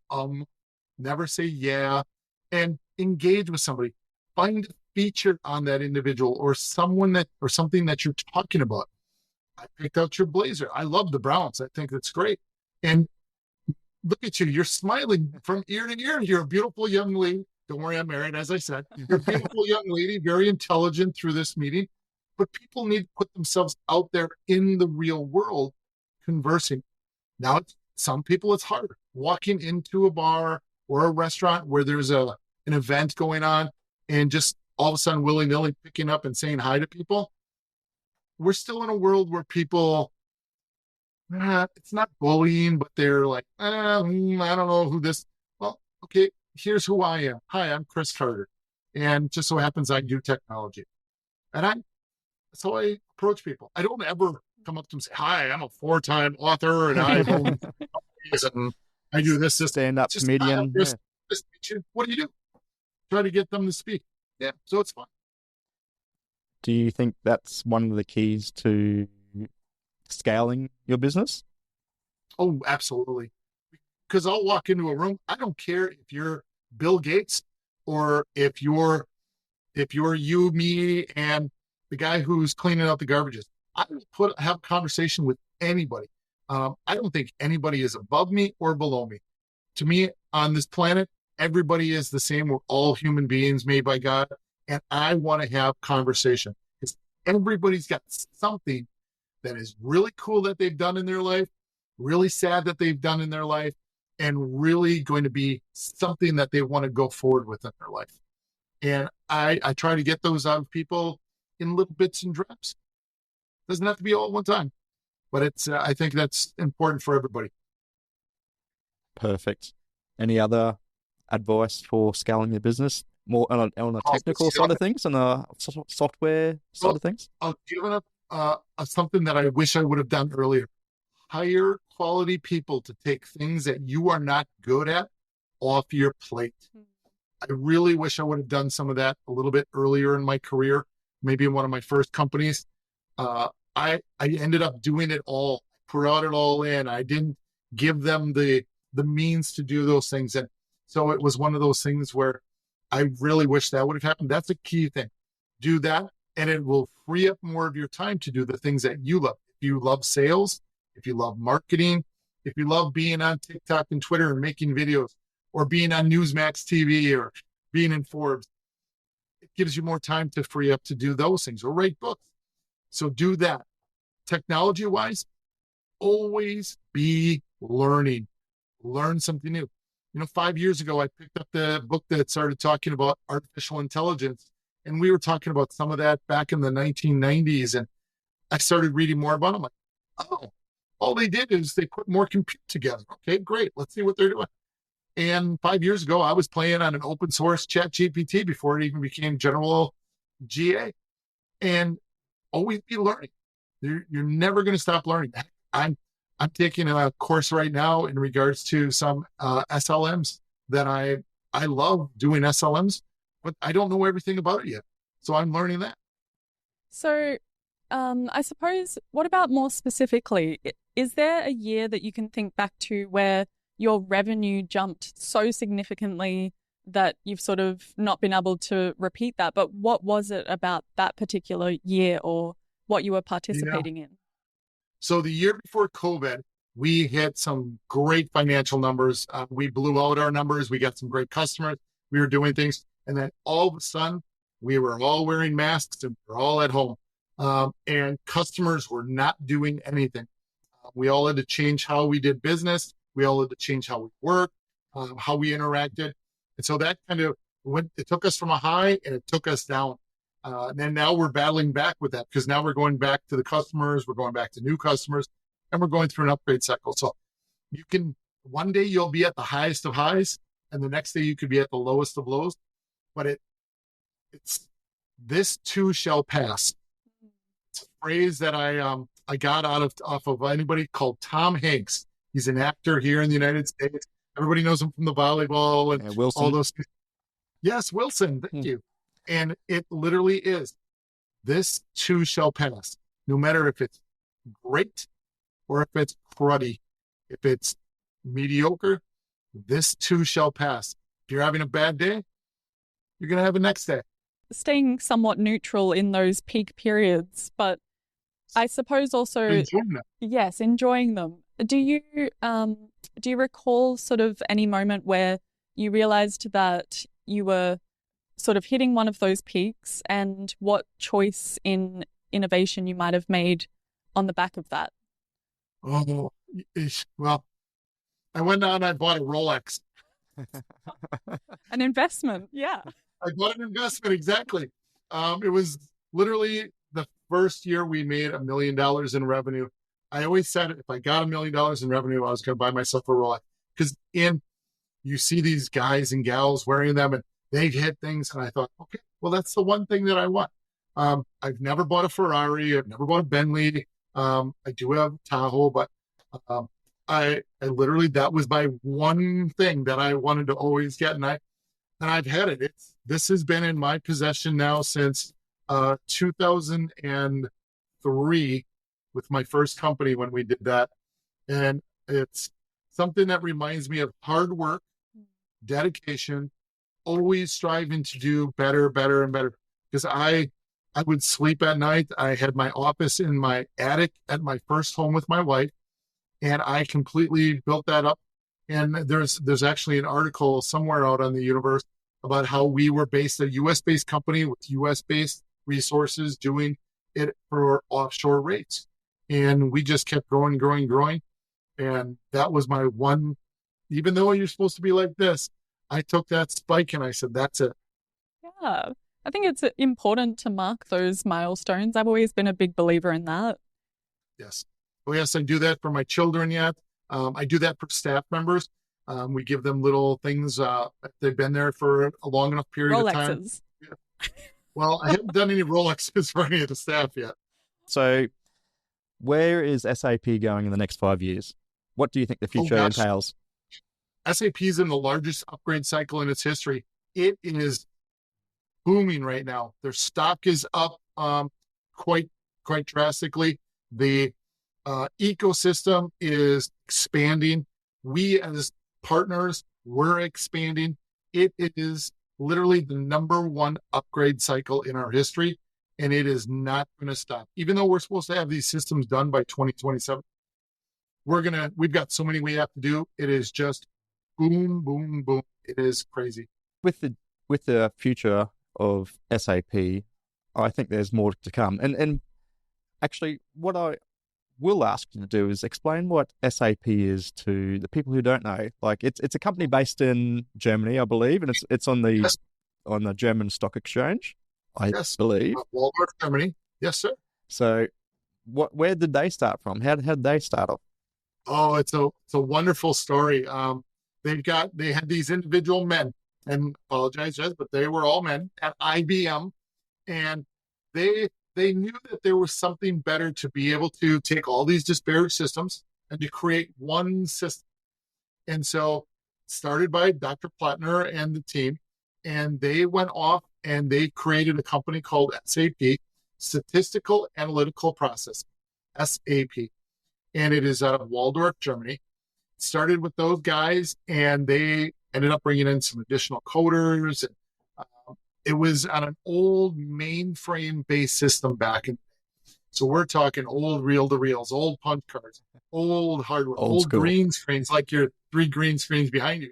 never say, yeah, and engage with somebody. Find a feature on that individual or something that you're talking about. I picked out your blazer. I love the Browns. I think that's great. And look at you. You're smiling from ear to ear. You're a beautiful young lady. Don't worry, I'm married, as I said. You're a beautiful young lady, very intelligent through this meeting. But people need to put themselves out there in the real world conversing. Now, some people, it's harder. Walking into a bar or a restaurant where there's an event going on and just all of a sudden willy-nilly picking up and saying hi to people. We're still in a world where people, it's not bullying, but they're like, I don't know who this, well, okay, here's who I am. Hi, I'm Chris Carter. And just so happens I do technology. And that's how I approach people. I don't ever come up to them and say, hi, I'm a 4-time author and I own and I do this. Stand-up comedian. What do you do? Try to get them to speak. Yeah, so it's fun. Do you think that's one of the keys to scaling your business? Oh, absolutely. Because I'll walk into a room. I don't care if you're Bill Gates or if you're you, me, and the guy who's cleaning out the garbages. I will have a conversation with anybody. I don't think anybody is above me or below me. To me, on this planet, everybody is the same. We're all human beings made by God. And I want to have conversation because everybody's got something that is really cool that they've done in their life, really sad that they've done in their life, and really going to be something that they want to go forward with in their life. And I try to get those out of people in little bits and drops. Doesn't have to be all at one time, but I think that's important for everybody. Perfect. Any other advice for scaling your business? More on a technical side of things and a software side of things? I'll give up something that I wish I would have done earlier. Hire quality people to take things that you are not good at off your plate. I really wish I would have done some of that a little bit earlier in my career, maybe in one of my first companies. I ended up doing it all, brought it all in. I didn't give them the means to do those things. And so it was one of those things where I really wish that would have happened. That's a key thing. do that, and it will free up more of your time to do the things that you love. If you love sales, if you love marketing, if you love being on TikTok and Twitter and making videos, or being on Newsmax TV or being in Forbes, it gives you more time to free up to do those things or write books. So do that. Technology-wise, always be learning. Learn something new. 5 years ago, I picked up the book that started talking about artificial intelligence, and we were talking about some of that back in the 1990s, and I started reading more about it. I'm like, oh, all they did is they put more compute together. Okay, great. Let's see what they're doing. And 5 years ago, I was playing on an open source chat GPT before it even became general GA. And always be learning. You're never going to stop learning. I'm taking a course right now in regards to some SLMs that I love doing SLMs, but I don't know everything about it yet. So I'm learning that. So I suppose, what about more specifically? Is there a year that you can think back to where your revenue jumped so significantly that you've sort of not been able to repeat that? But what was it about that particular year or what you were participating in? So the year before COVID, we hit some great financial numbers. We blew out our numbers. We got some great customers. We were doing things. And then all of a sudden, we were all wearing masks and we were all at home. And customers were not doing anything. We all had to change how we did business. We all had to change how we worked, how we interacted. And so that kind of it took us from a high and it took us down. And then now we're battling back with that because now we're going back to the customers. We're going back to new customers and we're going through an upgrade cycle. So one day you'll be at the highest of highs and the next day you could be at the lowest of lows, but it's this too shall pass. It's a phrase that I got off of anybody called Tom Hanks. He's an actor here in the United States. Everybody knows him from the volleyball and all those things. Yes, Wilson, thank you. And it literally is, this too shall pass. No matter if it's great or if it's cruddy, if it's mediocre, this too shall pass. If you're having a bad day, you're going to have a next day. Staying somewhat neutral in those peak periods, but I suppose also enjoying them. Yes, enjoying them. Do you recall sort of any moment where you realized that you were sort of hitting one of those peaks and what choice in innovation you might have made on the back of that? Oh, well, I went out and I bought a Rolex. An investment, yeah. I bought an investment, exactly. It was literally the first year we made $1 million in revenue. I always said if I got $1 million in revenue, I was going to buy myself a Rolex. Because you see these guys and gals wearing them and they hit things. And I thought, okay, well, that's the one thing that I want. I've never bought a Ferrari. I've never bought a Bentley. I do have Tahoe, but I literally, that was my one thing that I wanted to always get. And I've had it. This has been in my possession now since 2003 with my first company when we did that. And it's something that reminds me of hard work, dedication, always striving to do better, better, and better. Because I would sleep at night. I had my office in my attic at my first home with my wife, and I completely built that up. And there's actually an article somewhere out on the universe about how we were based, a U.S.-based company with U.S.-based resources doing it for offshore rates. And we just kept growing, growing, growing. And that was my one, even though you're supposed to be like this, I took that spike and I said, that's it. Yeah, I think it's important to mark those milestones. I've always been a big believer in that. Yes. Oh, yes, I do that for my children yet. I do that for staff members. We give them little things if they've been there for a long enough period of time. Yeah. Well, I haven't done any Rolexes for any of the staff yet. So where is SAP going in the next 5 years? What do you think the future entails? SAP is in the largest upgrade cycle in its history. It is booming right now. Their stock is up quite drastically. The ecosystem is expanding. We as partners, we're expanding. It is literally the number one upgrade cycle in our history, and it is not going to stop. Even though we're supposed to have these systems done by 2027, we've got so many we have to do. It is just boom, boom, boom. It is crazy. With the future of SAP, I think there's more to come. And actually, what I will ask you to do is explain what SAP is to the people who don't know. Like, it's a company based in Germany, I believe, and it's on the Yes. on the German stock exchange, I Yes. believe. Waldorf, Germany. Yes, sir. So, where did they start from? How did they start off? Oh, it's a wonderful story. They had these individual men, and apologize, Jez, but they were all men at IBM, and they knew that there was something better to be able to take all these disparate systems and to create one system. And so, started by Dr. Plattner and the team, and they went off and they created a company called SAP, Statistical Analytical Processing, SAP, and it is out of Waldorf, Germany. Started with those guys, and they ended up bringing in some additional coders. And, it was on an old mainframe-based system back in. So we're talking old reel-to-reels, old punch cards, old hardware, Old old school. green screens, like your 3 green screens behind you.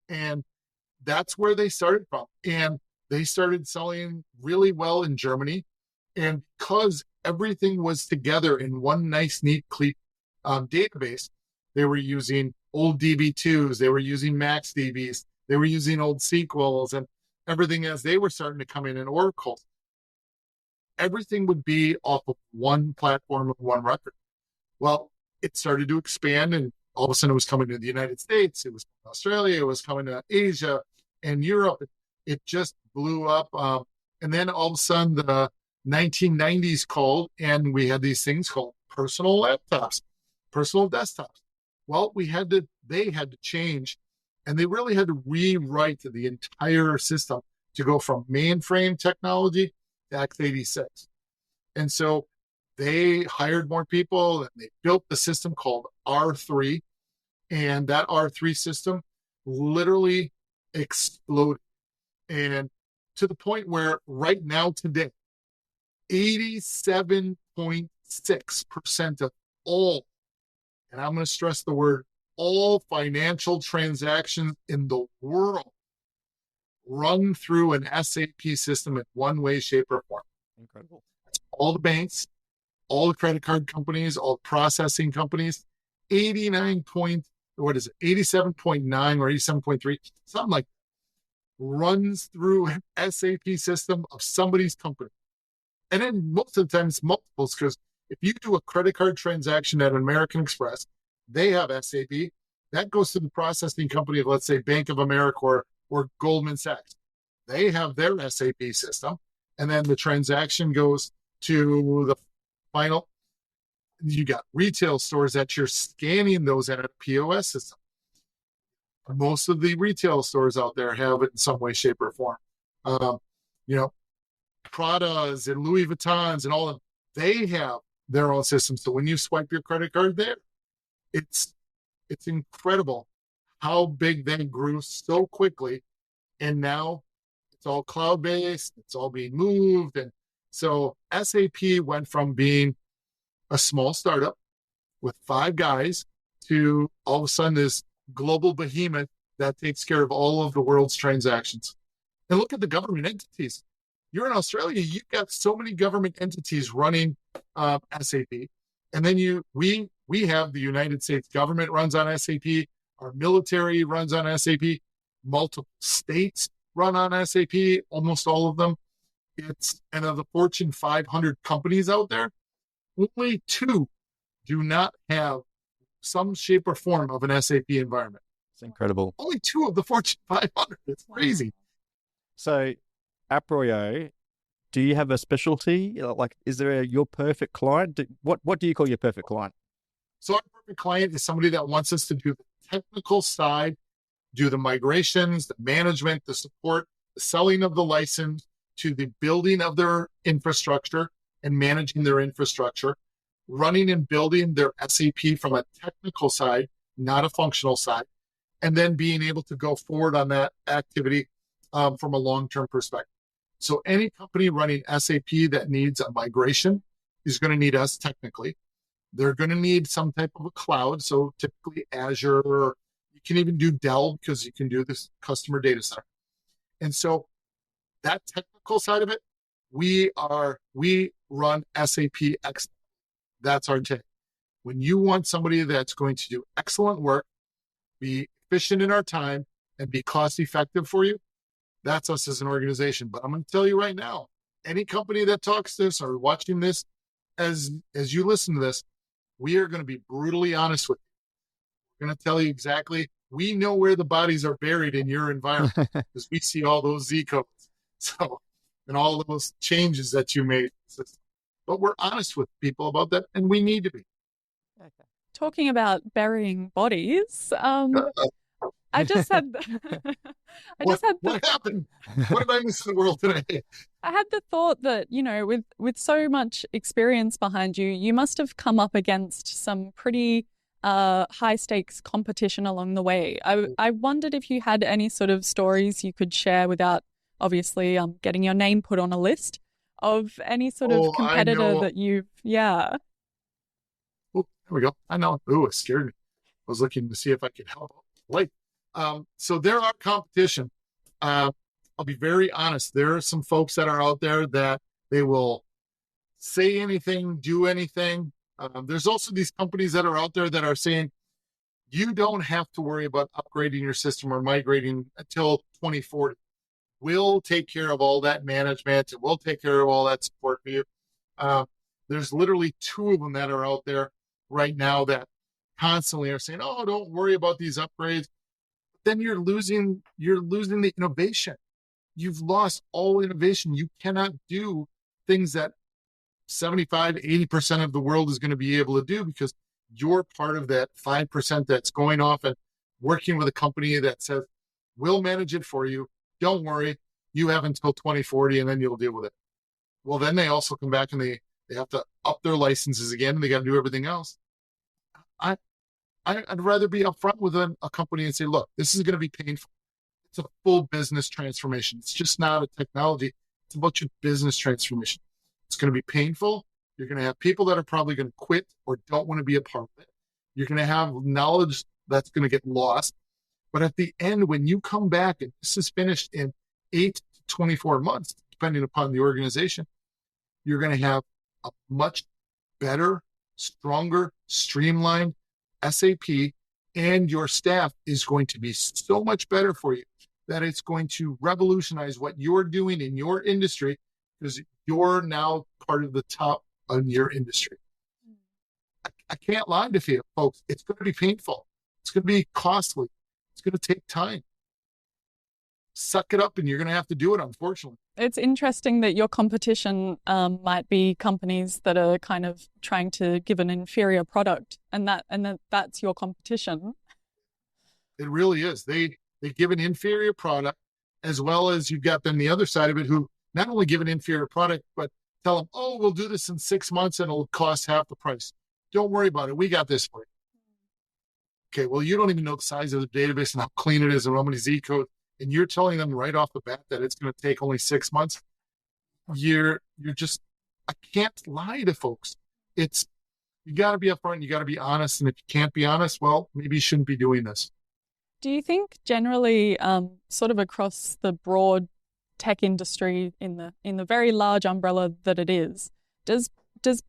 And that's where they started from. And they started selling really well in Germany. And because everything was together in one nice, neat, clean database, they were using old DB2s, they were using MaxDBs, they were using old SQLs, and everything as they were starting to come in Oracle. Everything would be off of one platform of one record. Well, it started to expand, and all of a sudden it was coming to the United States, it was Australia, it was coming to Asia and Europe. It just blew up. And then all of a sudden the 1990s called, and we had these things called personal laptops, personal desktops. Well, they had to change, and they really had to rewrite the entire system to go from mainframe technology to x86. And so they hired more people, and they built the system called R3. And that R3 system literally exploded. And to the point where right now, today, 87.6% of all, and I'm going to stress the word, all financial transactions in the world run through an SAP system in one way, shape, or form. Incredible. All the banks, all the credit card companies, all the processing companies, 87.9 or 87.3, something like that, runs through an SAP system of somebody's company. And then most of the time it's multiples, because if you do a credit card transaction at American Express, they have SAP. That goes to the processing company of, let's say, Bank of America or Goldman Sachs. They have their SAP system. And then the transaction goes to the final. You got retail stores that you're scanning those at a POS system. Most of the retail stores out there have it in some way, shape, or form. Prada's and Louis Vuittons and all of them, they have their own system. So when you swipe your credit card there, it's incredible how big they grew so quickly. And now it's all cloud-based, it's all being moved. And so SAP went from being a small startup with 5 guys to all of a sudden this global behemoth that takes care of all of the world's transactions. And look at the government entities. You're in Australia, you've got so many government entities running SAP. And then we have the United States government runs on SAP, our military runs on SAP, multiple states run on SAP, almost all of them. And of the Fortune 500 companies out there, only 2 do not have some shape or form of an SAP environment. It's incredible. Only 2 of the Fortune 500. It's crazy. So, Approyo, do you have a specialty? Like, is there your perfect client? What do you call your perfect client? So our perfect client is somebody that wants us to do the technical side, do the migrations, the management, the support, the selling of the license, to the building of their infrastructure and managing their infrastructure, running and building their SAP from a technical side, not a functional side, and then being able to go forward on that activity from a long-term perspective. So any company running SAP that needs a migration is going to need us technically. They're going to need some type of a cloud. So typically Azure, or you can even do Dell because you can do this customer data center. And so that technical side of it, we run SAP X. That's our take. When you want somebody that's going to do excellent work, be efficient in our time, and be cost effective for you, that's us as an organization. But I'm going to tell you right now, any company that talks this or watching this, as you listen to this, we are going to be brutally honest with you. We're going to tell you exactly. We know where the bodies are buried in your environment because we see all those Z codes. So, and all those changes that you made. But we're honest with people about that, and we need to be. Okay. Talking about burying bodies, I just had, what happened? What did I miss in the world today? I had the thought that, with so much experience behind you, you must have come up against some pretty high stakes competition along the way. I wondered if you had any sort of stories you could share without obviously getting your name put on a list of any sort of competitor that yeah. Oh, there we go. I know. Ooh, it scared me. I was looking to see if I could help. So there are competition. I'll be very honest. There are some folks that are out there that they will say anything, do anything. There's also these companies that are out there that are saying, you don't have to worry about upgrading your system or migrating until 2040. We'll take care of all that management and we'll take care of all that support for you. There's literally two of them that are out there right now that constantly are saying, oh, don't worry about these upgrades. Then you're losing the innovation. You've lost all innovation. You cannot do things that 75, 80% of the world is going to be able to do because you're part of that 5% that's going off and working with a company that says, we'll manage it for you. Don't worry. You have until 2040 and then you'll deal with it. Well, then they also come back and they have to up their licenses again and they got to do everything else. I'd rather be upfront with a company and say, look, this is going to be painful. It's a full business transformation. It's just not a technology. It's about your business transformation. It's going to be painful. You're going to have people that are probably going to quit or don't want to be a part of it. You're going to have knowledge that's going to get lost. But at the end, when you come back and this is finished in 8 to 24 months, depending upon the organization, you're going to have a much better, stronger, streamlined SAP, and your staff is going to be so much better for you that it's going to revolutionize what you're doing in your industry because you're now part of the top in your industry. I can't lie to you, folks. It's going to be painful. It's going to be costly. It's going to take time. Suck it up and you're going to have to do it, unfortunately. It's interesting that your competition might be companies that are kind of trying to give an inferior product and that's your competition. It really is. They give an inferior product as well as you've got them the other side of it who not only give an inferior product, but tell them, oh, we'll do this in 6 months and it'll cost half the price. Don't worry about it. We got this for you. Okay, well, you don't even know the size of the database and how clean it is and how many Z codes. And you're telling them right off the bat that it's going to take only 6 months. You're just, I can't lie to folks. You got to be upfront. You got to be honest. And if you can't be honest, well, maybe you shouldn't be doing this. Do you think generally, sort of across the broad tech industry in the very large umbrella that it is, does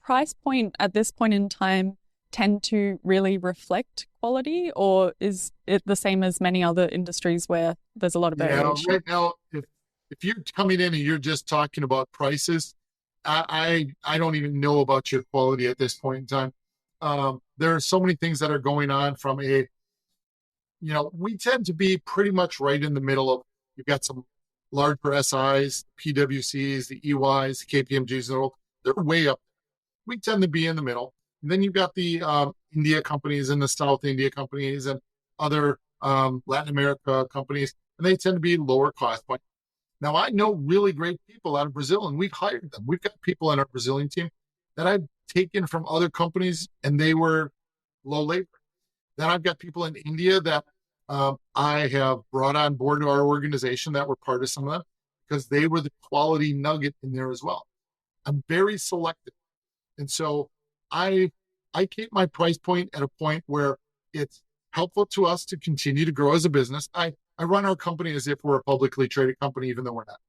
price point at this point in time tend to really reflect quality, or is it the same as many other industries where there's a lot of variation? Right now, if you're coming in and you're just talking about prices, I don't even know about your quality at this point in time. There are so many things that are going on from we tend to be pretty much right in the middle of, you've got some larger SIs, PWCs, the EYs, the KPMGs, they're way up. We tend to be in the middle. And then you've got the India companies and the South India companies and other Latin America companies, and they tend to be lower cost. But now I know really great people out of Brazil, and we've hired them. We've got people on our Brazilian team that I've taken from other companies, and they were low labor. Then I've got people in India that I have brought on board to our organization that were part of some of them because they were the quality nugget in there as well. I'm very selective. And so I keep my price point at a point where it's helpful to us to continue to grow as a business. I run our company as if we're a publicly traded company, even though we're not.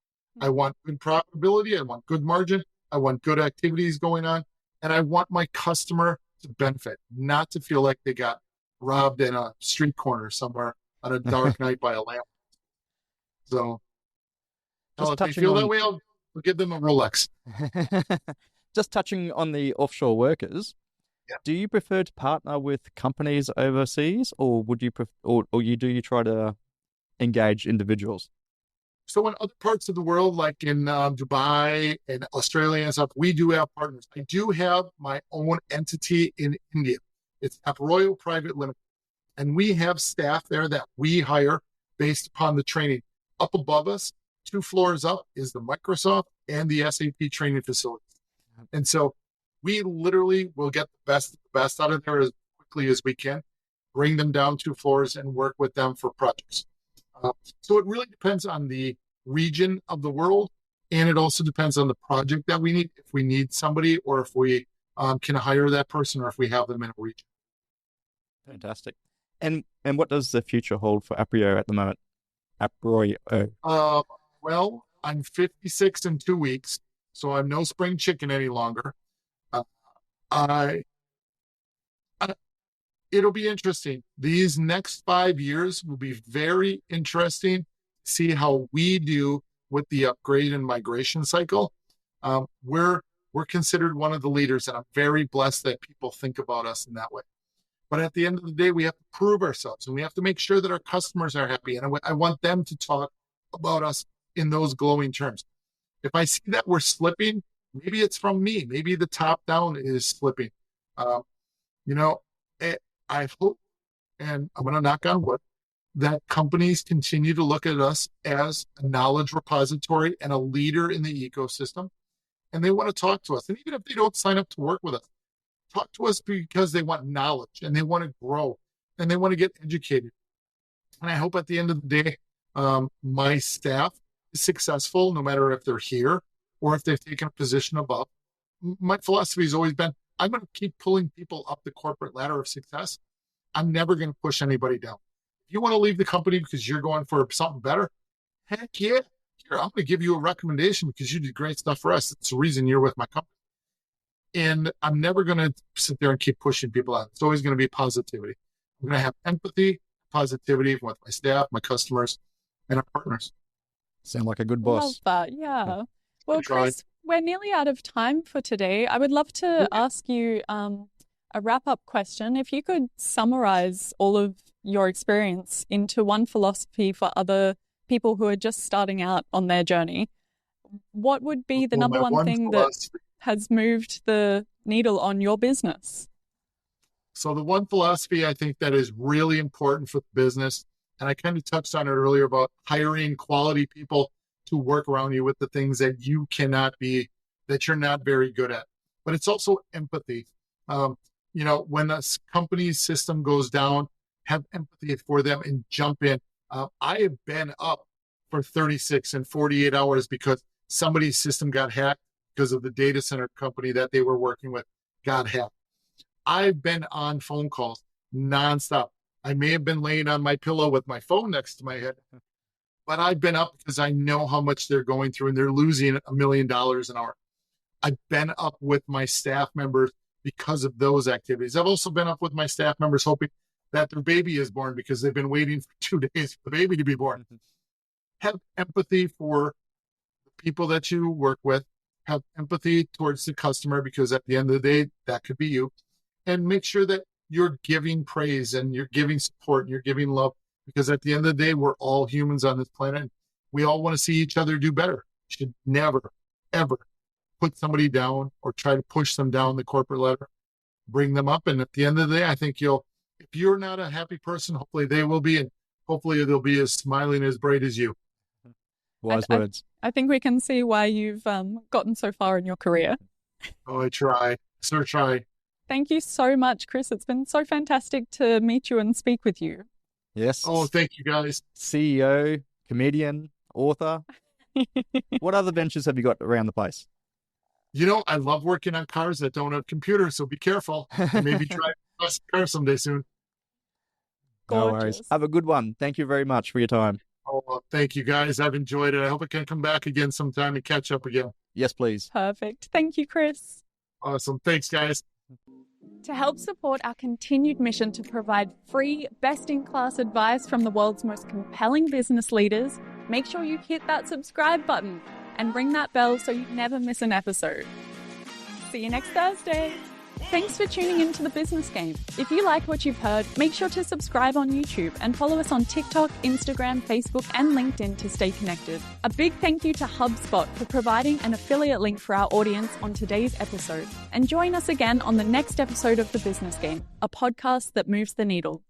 I want good profitability. I want good margin. I want good activities going on. And I want my customer to benefit, not to feel like they got robbed in a street corner somewhere on a dark night by a lamp. So Just if they touching feel that on way, I'll give them a Rolex. just touching on the offshore workers. Yeah. Do you prefer to partner with companies overseas, or would you you try to engage individuals? So in other parts of the world, like in Dubai and Australia and stuff, we do have partners. I do have my own entity in India. It's Approyo Private Limited. And we have staff there that we hire based upon the training. Up above us, 2 floors up, is the Microsoft and the SAP training facilities. And so we literally will get the best out of there as quickly as we can, bring them down 2 floors and work with them for projects. So it really depends on the region of the world, and it also depends on the project that we need, if we need somebody or if we can hire that person or if we have them in a region. Fantastic. And what does the future hold for Approyo at the moment? Approyo. Well, I'm 56 in 2 weeks, so I'm no spring chicken any longer. It'll be interesting. These next 5 years will be very interesting to see how we do with the upgrade and migration cycle. We're considered one of the leaders, and I'm very blessed that people think about us in that way. But at the end of the day, we have to prove ourselves, and we have to make sure that our customers are happy. And I want them to talk about us in those glowing terms. If I see that we're slipping, maybe it's from me. Maybe the top down is slipping. I hope, and I'm going to knock on wood, that companies continue to look at us as a knowledge repository and a leader in the ecosystem. And they want to talk to us. And even if they don't sign up to work with us, talk to us because they want knowledge and they want to grow and they want to get educated. And I hope at the end of the day, my staff is successful, no matter if they're here or if they've taken a position above. My philosophy has always been, I'm going to keep pulling people up the corporate ladder of success. I'm never going to push anybody down. If you want to leave the company because you're going for something better, heck yeah. Here, I'm going to give you a recommendation because you did great stuff for us. It's the reason you're with my company. And I'm never going to sit there and keep pushing people out. It's always going to be positivity. I'm going to have empathy, positivity with my staff, my customers, and our partners. Sound like a good boss. Love that. Yeah. Well, Try. Chris, we're nearly out of time for today. I would love to ask you a wrap-up question. If you could summarize all of your experience into one philosophy for other people who are just starting out on their journey, what would be the number one thing that has moved the needle on your business? So the one philosophy I think that is really important for the business, and I kind of touched on it earlier about hiring quality people to work around you with the things that you cannot be, that you're not very good at. But it's also empathy. When a company's system goes down, have empathy for them and jump in. I have been up for 36 and 48 hours because somebody's system got hacked because of the data center company that they were working with got hacked. I've been on phone calls nonstop. I may have been laying on my pillow with my phone next to my head, but I've been up because I know how much they're going through and they're losing $1 million an hour. I've been up with my staff members because of those activities. I've also been up with my staff members hoping that their baby is born because they've been waiting for 2 days for the baby to be born. Have empathy for the people that you work with. Have empathy towards the customer because at the end of the day, that could be you. And make sure that you're giving praise and you're giving support and you're giving love because at the end of the day, we're all humans on this planet. We all want to see each other do better. You should never, ever put somebody down or try to push them down the corporate ladder. Bring them up. And at the end of the day, I think if you're not a happy person, hopefully they will be. And hopefully they'll be as smiling, as bright as you. Wise words. I think we can see why you've gotten so far in your career. Oh, I try. Sir, try. Thank you so much, Chris. It's been so fantastic to meet you and speak with you. Yes. Oh, thank you guys. CEO, comedian, author. What other ventures have you got around the place? I love working on cars that don't have computers, so be careful. And maybe try a car someday soon. No worries. Gorgeous. Have a good one. Thank you very much for your time. Oh, well, thank you guys. I've enjoyed it. I hope I can come back again sometime and catch up again. Yes, please. Perfect. Thank you, Chris. Awesome. Thanks, guys. To help support our continued mission to provide free, best-in-class advice from the world's most compelling business leaders, make sure you hit that subscribe button and ring that bell so you never miss an episode. See you next Thursday. Thanks for tuning in to The Business Game. If you like what you've heard, make sure to subscribe on YouTube and follow us on TikTok, Instagram, Facebook, and LinkedIn to stay connected. A big thank you to HubSpot for providing an affiliate link for our audience on today's episode. And join us again on the next episode of The Business Game, a podcast that moves the needle.